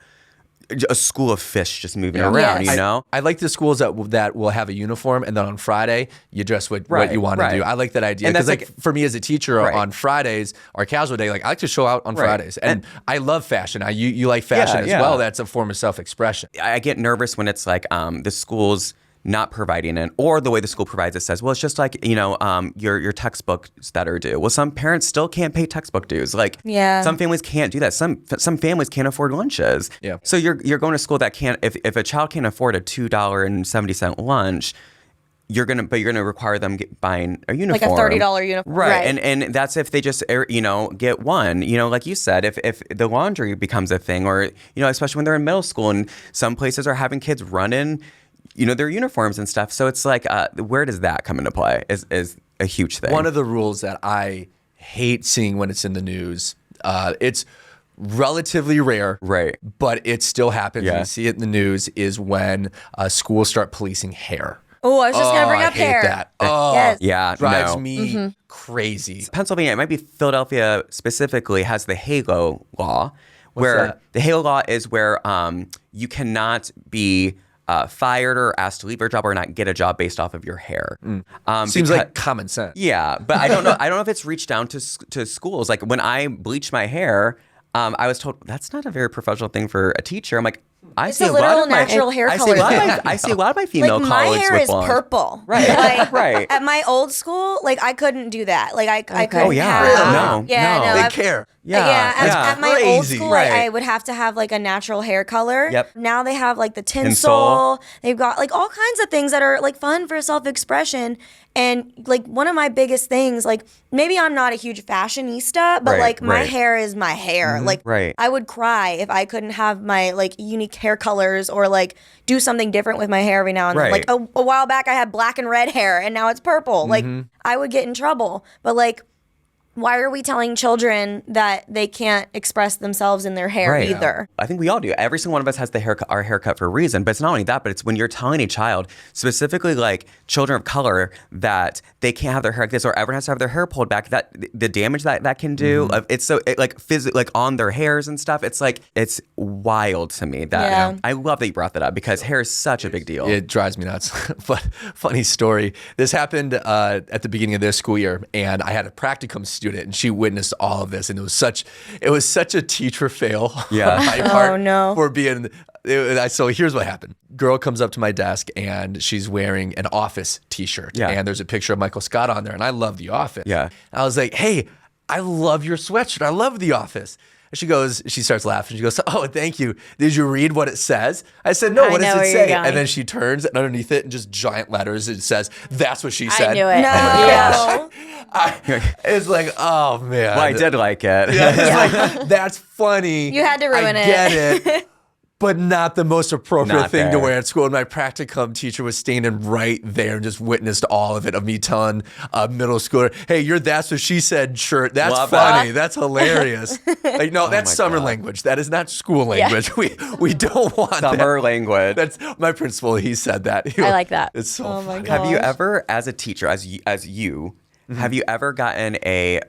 a school of fish just moving around,
I like the schools that will have a uniform, and then on Friday you dress what you want to do. I like that idea because like for me as a teacher on Fridays or casual day, like I like to show out on Fridays, and I love fashion. You like fashion as well. That's a form of self-expression.
I get nervous when it's like the school's not providing it, or the way the school provides it says, well, it's just like your textbooks that are due. Well, some parents still can't pay textbook dues. Like some families can't do that. Some families can't afford lunches. So you're going to school that can't. If a child can't afford a $2.70 lunch, you're gonna require them buying a uniform,
like a $30 uniform,
right? And that's if they just get one. Like you said, if the laundry becomes a thing, or especially when they're in middle school, and some places are having kids run in their uniforms and stuff. So it's like, where does that come into play is a huge thing.
One of the rules that I hate seeing when it's in the news, it's relatively rare,
right?
But it still happens. You see it in the news is when schools start policing hair.
Oh, I was just going to bring up hair.
I hate that. Oh,
yeah.
Drives me crazy.
Pennsylvania, it might be Philadelphia specifically, has the HALO law. The HALO law is where you cannot be fired or asked to leave your job or not get a job based off of your hair.
Seems like common sense.
Yeah, but I don't know. I don't know if it's reached down to schools. Like when I bleach my hair, I was told that's not a very professional thing for a teacher. I'm like, I see a lot of
natural hair color.
I see a lot of my female
like
colleagues
my hair
with
is
blonde.
purple.
Right, right.
At my old school, like I couldn't do that. Like I couldn't.
Oh yeah,
have,
no.
They care.
At my old school,
right.
I would have to have like a natural hair color.
Yep.
Now they have like the tinsel. They've got like all kinds of things that are like fun for self-expression. And like one of my biggest things, like maybe I'm not a huge fashionista, but like my hair is my hair. Like I would cry if I couldn't have my like unique hair colors or like do something different with my hair every now and then. Like a while back I had black and red hair and now it's purple. Like I would get in trouble. But like why are we telling children that they can't express themselves in their hair either?
I think we all do. Every single one of us has our haircut for a reason. But it's not only that, but it's when you're telling a child, specifically like children of color, that they can't have their hair like this, or everyone has to have their hair pulled back. That the damage that can do, it's so like on their hairs and stuff. It's like it's wild to me. That I love that you brought that up because hair is such a big deal.
It drives me nuts. But funny story. This happened at the beginning of this school year, and I had a practicum student, and she witnessed all of this, and it was such a teacher fail on my part for being. So here's what happened. Girl comes up to my desk and she's wearing an Office t-shirt, and there's a picture of Michael Scott on there, and I love The Office. I was like, hey, I love your sweatshirt. I love The Office. And she starts laughing. She goes, oh, thank you. Did you read what it says? I said, no, what does it say? And then she turns, and underneath it in just giant letters, it says, that's what she said.
I knew it.
No.
It's like, oh, man.
Well, I did like it.
It's like, that's funny.
You had to ruin it.
I get it. but not the most appropriate
Not
thing to
there.
wear at school. And my practicum teacher was standing right there and just witnessed all of it, of me telling a middle schooler, hey, you're That's What She Said shirt. That's
Love
funny.
that.
That's hilarious. Like, no, that's
my
summer
God.
language. That is not school language. We don't want
Summer
that.
language.
That's my principal. He said that.
I like that.
It's so
Oh my
funny.
God.
Have you ever, as a teacher, as you, have you ever gotten a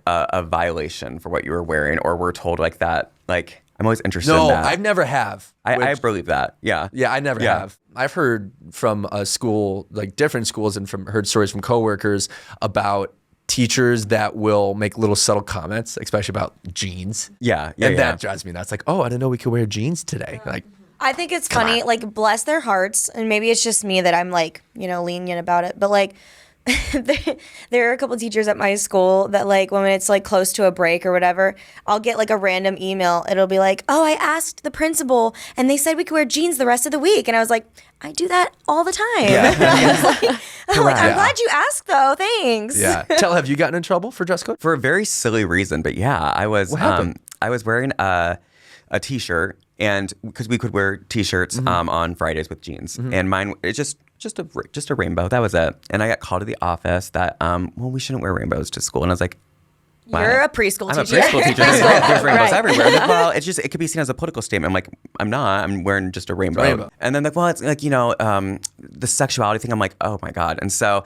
violation for what you were wearing, or were told like that? Like, I'm always interested in
No,
that.
I've never have.
I
which-
believe that. Yeah.
Yeah, I never have. I've heard from a school, like different schools, and heard stories from coworkers about teachers that will make little subtle comments, especially about jeans.
Yeah.
And that drives me nuts. Like, oh, I didn't know we could wear jeans today. Like,
I think it's funny, like, bless their hearts, and maybe it's just me that I'm, like, lenient about it, but, like, there are a couple teachers at my school that, like, when it's, like, close to a break or whatever, I'll get, like, a random email. It'll be like, oh, I asked the principal, and they said we could wear jeans the rest of the week. And I was like, I do that all the time. I'm like, I'm glad you asked, though. Thanks.
yeah. Tell, have you gotten in trouble for dress code?
For a very silly reason, but yeah, I was
happened?
I was wearing a t-shirt, and because we could wear t-shirts on Fridays with jeans, and mine it's just a rainbow. That was it. And I got called to the office that we shouldn't wear rainbows to school, and I was like,
You're a preschool
I'm
teacher.
a preschool teacher. There's rainbows
Right.
everywhere. I'm like, well, it could be seen as a political statement. I'm like, I'm not. I'm wearing just a rainbow. And then like, well, it's like, the sexuality thing. I'm like, oh my God. And so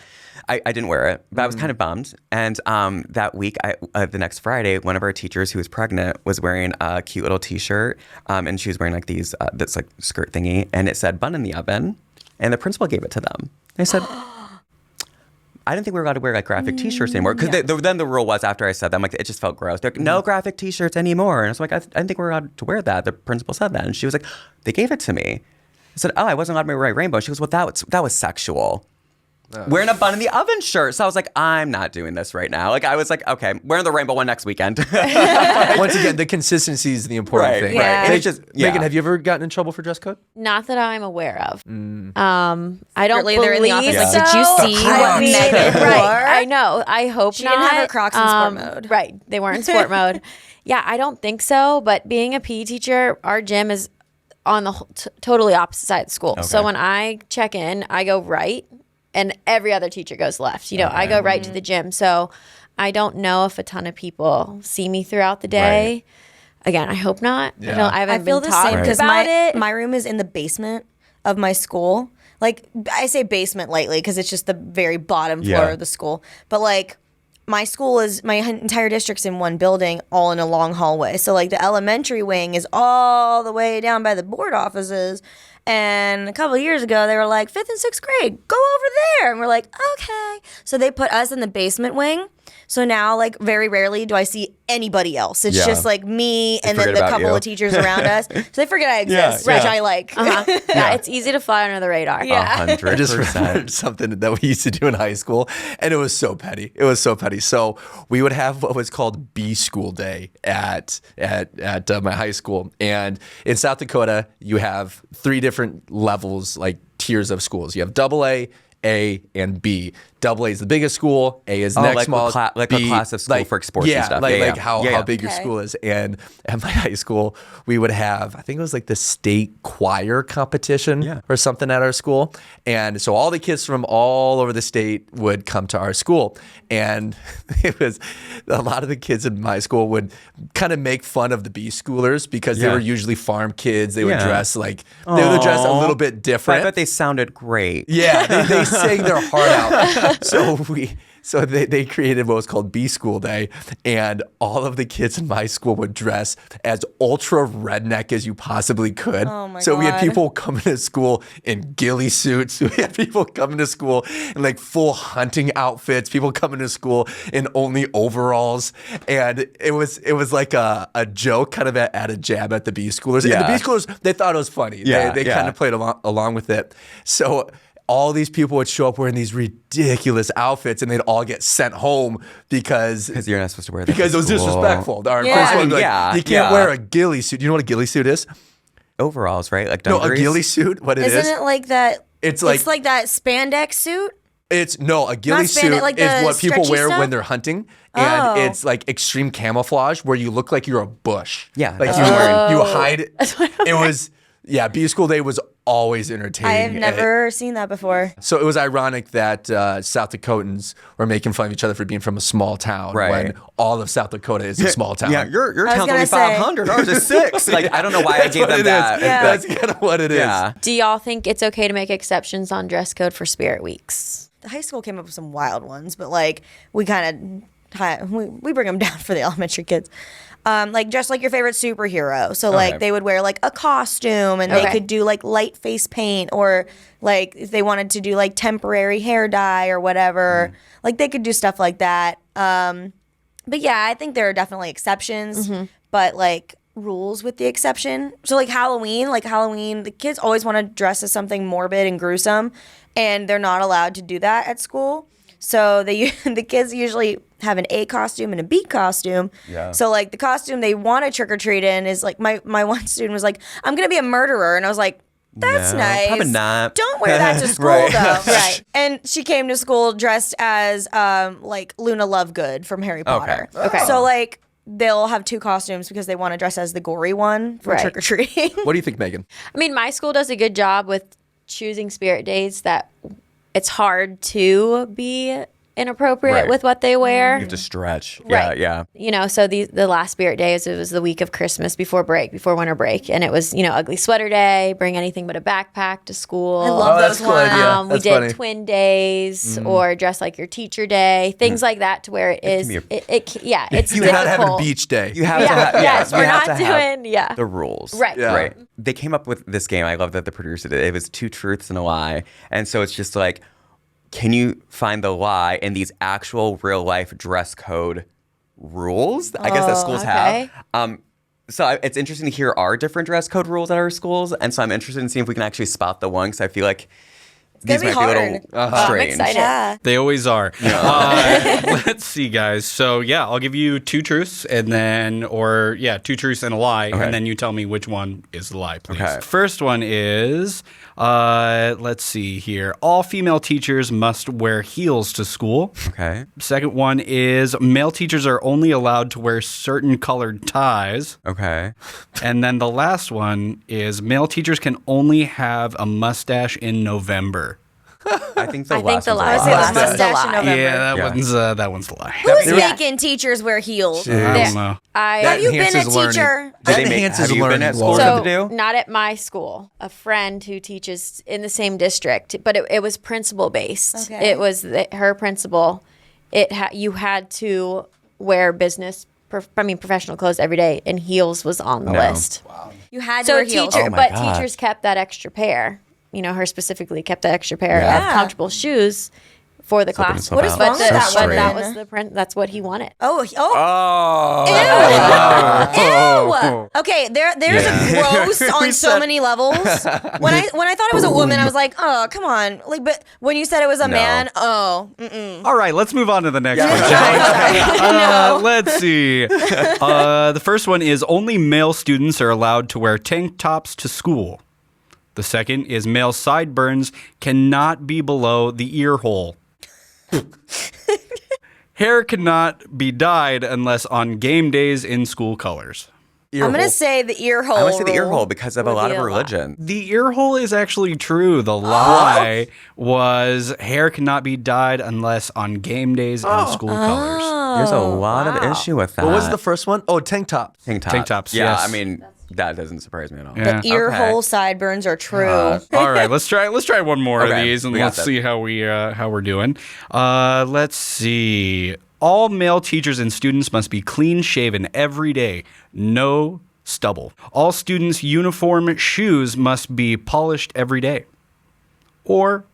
I didn't wear it, but I was kind of bummed. And that week, the next Friday, one of our teachers who was pregnant was wearing a cute little t-shirt. And she was wearing like this like skirt thingy, and it said bun in the oven. And the principal gave it to them. They said, I didn't think we were allowed to wear like graphic t-shirts anymore. Because then the rule was, after I said that, I'm like, it just felt gross. They're like, no graphic t-shirts anymore. And I was like, I didn't think we were allowed to wear that. The principal said that. And she was like, they gave it to me. I said, oh, I wasn't allowed to wear rainbow. She goes, well, that was sexual. Wearing a bun in the oven shirt. So I was like, I'm not doing this right now. Like, I was like, okay, wearing the rainbow one next weekend.
Once again, the consistency is the important
Right,
thing.
Yeah.
And it's just,
Megan, have you ever gotten in trouble for dress code?
Not that I'm aware of. I don't
Secretly, they're in the
believe
office
so.
like, did you see
I
what
mean,
Megan wore?
right. I know. I hope
She
not.
didn't have her Crocs in sport mode.
Right. They weren't in sport mode. Yeah, I don't think so. But being a PE teacher, our gym is on the totally opposite side of the school. So when I check in, I go right, and every other teacher goes left. I go right to the gym. So I don't know if a ton of people see me throughout the day.
Right.
Again, I hope not.
Yeah.
I haven't
I feel
been
the
talked
same because
about it.
my room is in the basement of my school. Like, I say basement lightly because it's just the very bottom floor
Yeah.
of the school. But like, my entire district's in one building, all in a long hallway. So like, the elementary wing is all the way down by the board offices. And a couple of years ago, they were like, 5th and 6th grade, go over there. And we're like, okay. So they put us in the basement wing. So now, like, very rarely do I see anybody else. It's
Yeah.
just like me and then
forget
the
about
couple
you.
of teachers around us. So they forget I exist,
Yeah,
which
yeah.
I like.
Yeah, it's easy to fly under the radar.
Yeah.
100%.
I just remembered something that we used to do in high school, and it was so petty. It was so petty. So we would have what was called B School Day at my high school, and in South Dakota, you have 3 different levels, like tiers of schools. You have AA, and B. AA is the biggest school. A is next
like
smallest.
like a
B,
class of school for sports
yeah,
and stuff.
Like,
Yeah,
like
yeah.
how
Yeah.
big your
Okay.
school is. And at my high school, we would have, I think it was like the state choir competition or something at our school. And so all the kids from all over the state would come to our school. And it was a lot of the kids in my school would kind of make fun of the B schoolers because they
Yeah.
were usually farm kids. They would
Yeah.
dress like, they would dress a little bit
But I
different.
bet they sounded great.
Yeah, they sang their heart out. So they created what was called B School Day, and all of the kids in my school would dress as ultra redneck as you possibly could.
Oh my
so we had
God.
people coming to school in ghillie suits. We had people coming to school in like full hunting outfits. People coming to school in only overalls, and it was like a joke, kind of at a jab at the B schoolers.
Yeah.
And the B schoolers, they thought it was funny.
Yeah,
they
yeah.
kind of played along with it. So all these people would show up wearing these ridiculous outfits, and they'd all get sent home because
You're not supposed to wear that.
it was
to school.
disrespectful. Our
Yeah.
principal would be like,
Yeah,
you can't
yeah.
wear a ghillie suit. You know what a ghillie suit is?
Overalls, right? Like
No, a
dungarees?
ghillie suit. What it is?
Isn't it like that?
It's like-
that spandex suit.
It's no, a ghillie
Not
suit
spandex, like
is
the
what people
stretchy
wear
stuff?
when they're hunting, and
Oh.
it's like extreme camouflage where you look like you're a bush.
Yeah,
like
that's
you
what I'm wearing.
you hide. It was Yeah, B School Day was always entertaining.
I have never seen that before.
So it was ironic that South Dakotans were making fun of each other for being from a small town when all of South Dakota is a small town.
Yeah, your
I was
town's
gonna
only
say.
500. Ours is 6. Like, I don't know why I gave them that.
Yeah.
That's kind of what it is.
Yeah.
Do y'all think it's okay to make exceptions on dress code for Spirit Weeks?
The high school came up with some wild ones, but like we kind of we bring them down for the elementary kids. Like dress like your favorite superhero. So like they would wear like a costume, and they could do like light face paint, or like if they wanted to do like temporary hair dye or whatever, like they could do stuff like that. But yeah, I think there are definitely exceptions, but like rules with the exception. So like Halloween, the kids always want to dress as something morbid and gruesome, and they're not allowed to do that at school. So the kids usually have an A costume and a B costume.
Yeah.
So like the costume they want to trick or treat in is like my one student was like, I'm gonna be a murderer, and I was like, that's
No,
nice.
probably not.
Don't wear that to school
Right.
though. Right. And she came to school dressed as like Luna Lovegood from Harry Potter.
Okay.
So like they'll have 2 costumes because they want to dress as the gory one for
Right.
trick or treating.
What do you think, Megan?
I mean, my school does a good job with choosing Spirit days that it's hard to be inappropriate
Right.
with what they wear.
You have to stretch.
Right.
Yeah.
You know, so the last Spirit days, it was the week of Christmas before winter break. And it was, ugly sweater day, bring anything but a backpack to school.
I love
that's
those
a cool
ones.
idea.
We
That's
did
funny.
twin days or dress like your teacher day, things like that, to where it's
be
it's
You're not having a
difficult.
beach day.
You have to have,
yes,
you
we're
have
not
to have
doing
the rules.
Right.
Yeah.
Right. They came up with this game. I love that the producer did it. It was 2 truths and a lie. And so it's just like, can you find the lie in these actual real life dress code rules? I guess that schools
okay.
have. So it's interesting to hear our different dress code rules at our schools. And so I'm interested in seeing if we can actually spot the one, because I feel like these
gonna
might
be
be a little
I'm
strange.
excited.
Yeah.
They always are. Let's see, guys. So yeah, I'll give you 2 truths and then, 2 truths and a lie,
Okay.
and then you tell me which one is the lie, please.
Okay.
First one is, let's see here. All female teachers must wear heels to school.
Okay.
Second one is male teachers are only allowed to wear certain colored ties.
Okay.
And then the last one is male teachers can only have a mustache in November.
I think the
I think
last
the
one's
last
a lie.
one's the
Mustache in
lie.
November.
Yeah, that one's the lie.
Who's
Yeah.
making teachers wear heels?
I
There.
don't know.
Have you been a
enhances learning.
teacher?
Did
That
they
enhances
have you been
learning,
at school
Lauren.
to
So
do?
not at my school. A friend who teaches in the same district, but it was principal based.
Okay.
It was her principal. You had to wear professional clothes every day, and heels was on the list.
You had to
So
wear heels.
Oh my God.
teachers kept that extra pair. Her specifically kept that extra pair
Yeah.
of comfortable shoes for the class.
himself What is out.
wrong with that
So
one,
strange.
that was the print. That's what he wanted.
Oh.
Oh.
Ew. Okay, there's a gross on so many levels. When I thought it was a woman, I was like, oh, come on. Like, but when you said it was a man,
All right, let's move on to the next one.
no.
Let's see. The first one is only male students are allowed to wear tank tops to school. The second is male sideburns cannot be below the ear hole. Hair cannot be dyed unless on game days in school colors.
I'm gonna say the ear hole.
I want to say the ear
rule
hole because of a
would
lot
be
of
a lot.
religion.
The ear hole is actually true. The lie was hair cannot be dyed unless on game days in school colors.
There's a lot of issue with that.
What was the first one? Oh, tank top.
tank top?
Tank tops,
Yeah,
yes.
I mean that doesn't surprise me at all.
Yeah.
The ear
Okay.
hole sideburns are true.
All right, let's try one more of
Okay,
these, and
we got
let's
that.
see how we're doing. Let's see. All male teachers and students must be clean shaven every day. No stubble. All students' uniform shoes must be polished every day. Or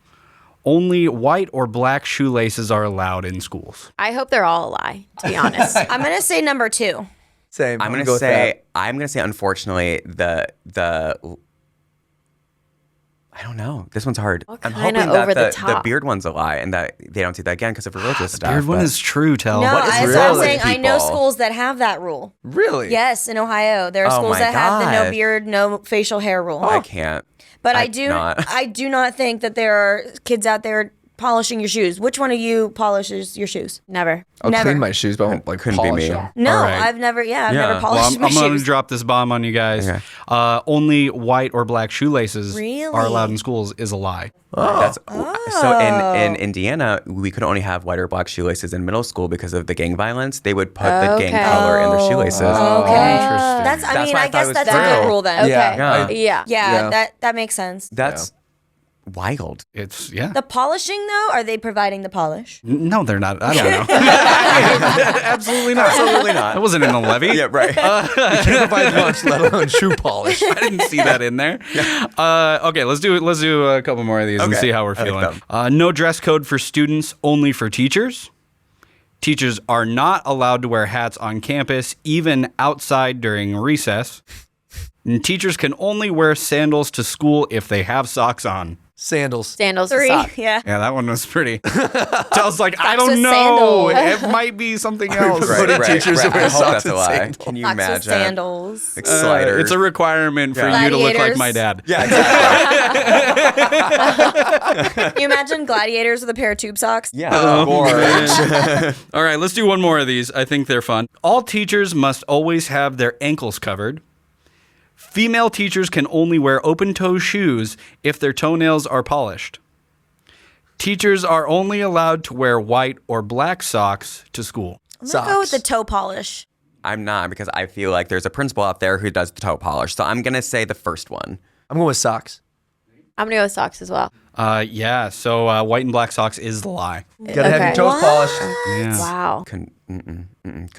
only white or black shoelaces are allowed in schools.
I hope they're all a lie, to be honest.
I'm gonna say number 2.
Same.
I'm
go
gonna
with
say unfortunately the I don't know. This one's hard. I'm
kinda
hoping that
over the
the
top.
beard one's a lie and that they don't do that again because of religious stuff.
Beard one
but-
is true, Tell.
No,
What is
I'm
really
saying I know
people?
schools that have that rule.
that. Really?
Yes, in Ohio, there are
Oh
schools
my
that have the no
gosh.
beard, no facial hair rule.
I can't.
But
I
I do
not.
I do not think that there are kids out there polishing your shoes. Which one of you polishes your shoes?
Never.
I'll
Never.
clean my shoes, but I won't like
Couldn't be
polish
me.
them.
No,
All right.
I've never
Yeah.
never
Well,
polished
I'm
my
going to
shoes.
drop this bomb on you guys.
Okay.
Only white or black shoelaces
Really?
are allowed in schools is a lie.
That's so in Indiana, we could only have white or black shoelaces in middle school because of the gang violence. They would put the gang
Okay.
color in their shoelaces.
Okay.
Interesting.
That's I
That's
mean,
why I
I
thought
guess
it was
that's a
true.
good rule then.
Okay.
Yeah.
Yeah.
Yeah, that makes sense.
That's wild.
It's, yeah.
The polishing though, are they providing the polish?
No, they're not. I don't know. Absolutely not.
Absolutely not.
That wasn't in the levy.
Yeah, right.
You can't provide lunch, let alone shoe polish.
I didn't see that in there. Okay, let's do a couple more of these and
Okay.
see how we're
I like
feeling. No dress code for students, only for teachers. Teachers are not allowed to wear hats on campus, even outside during recess. And teachers can only wear sandals to school if they have socks on.
Sandals.
Sandals.
Three.
Sock.
Yeah.
Yeah, that one was pretty. I was like, I
Socks
don't
with
know.
sandals.
It might be something else.
Putting teachers to wear
I hope
socks
that's a
and
lie.
sandals.
Can you
Socks with
imagine?
sandals.
Like sliders.
It's a requirement for
Yeah.
you to look like
Gladiators.
my dad.
yeah, exactly.
Can you imagine gladiators with a pair of tube socks?
Yeah, of course.
All right, let's do one more of these. I think they're fun. All teachers must always have their ankles covered. Female teachers can only wear open-toe shoes if their toenails are polished. Teachers are only allowed to wear white or black socks to school.
I'm gonna go with
Socks.
the toe polish.
I'm not because I feel like there's a principal out there who does the toe polish. So I'm gonna say the first one.
I'm going with socks.
I'm gonna go with socks as well.
Yeah, so white and black socks is the lie.
Gotta have your
Okay.
toes
What?
polished.
Yeah.
Wow.
Couldn't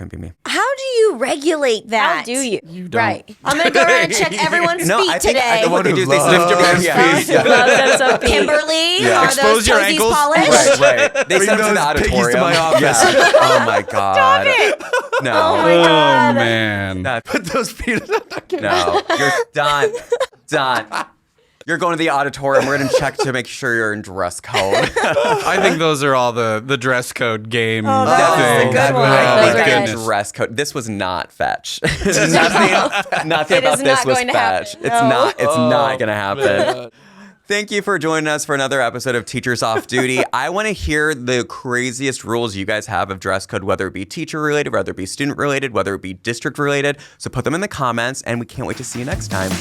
be me.
How do you regulate that?
How do you?
don't.
Right.
I'm gonna go around and check everyone's
No,
feet
I think
today.
what they do is they
Loves
lift your
feet.
yeah.
Love them so deep.
Kimberly,
Yeah.
are
Expose
those
your
toesies
ankles.
polished?
Right. They
Bring
send them to the
those piggies
auditorium.
to my office.
Yeah. Oh my god. No.
Oh my
Oh,
god.
man.
That-
Put those feet in.
no. You're done. Done. You're going to the auditorium. We're going to check to make sure you're in dress code.
I think those are all the dress code game
that was a
things.
good one.
Oh,
That
my
was good.
goodness.
Dress code. This was not fetch. nothing
It
about
is
this
not
was
going to
fetch.
happen.
It's
No.
not. It's not going to happen. Thank you for joining us for another episode of Teachers Off Duty. I want to hear the craziest rules you guys have of dress code, whether it be teacher related, whether it be student related, whether it be district related. So put them in the comments, and we can't wait to see you next time.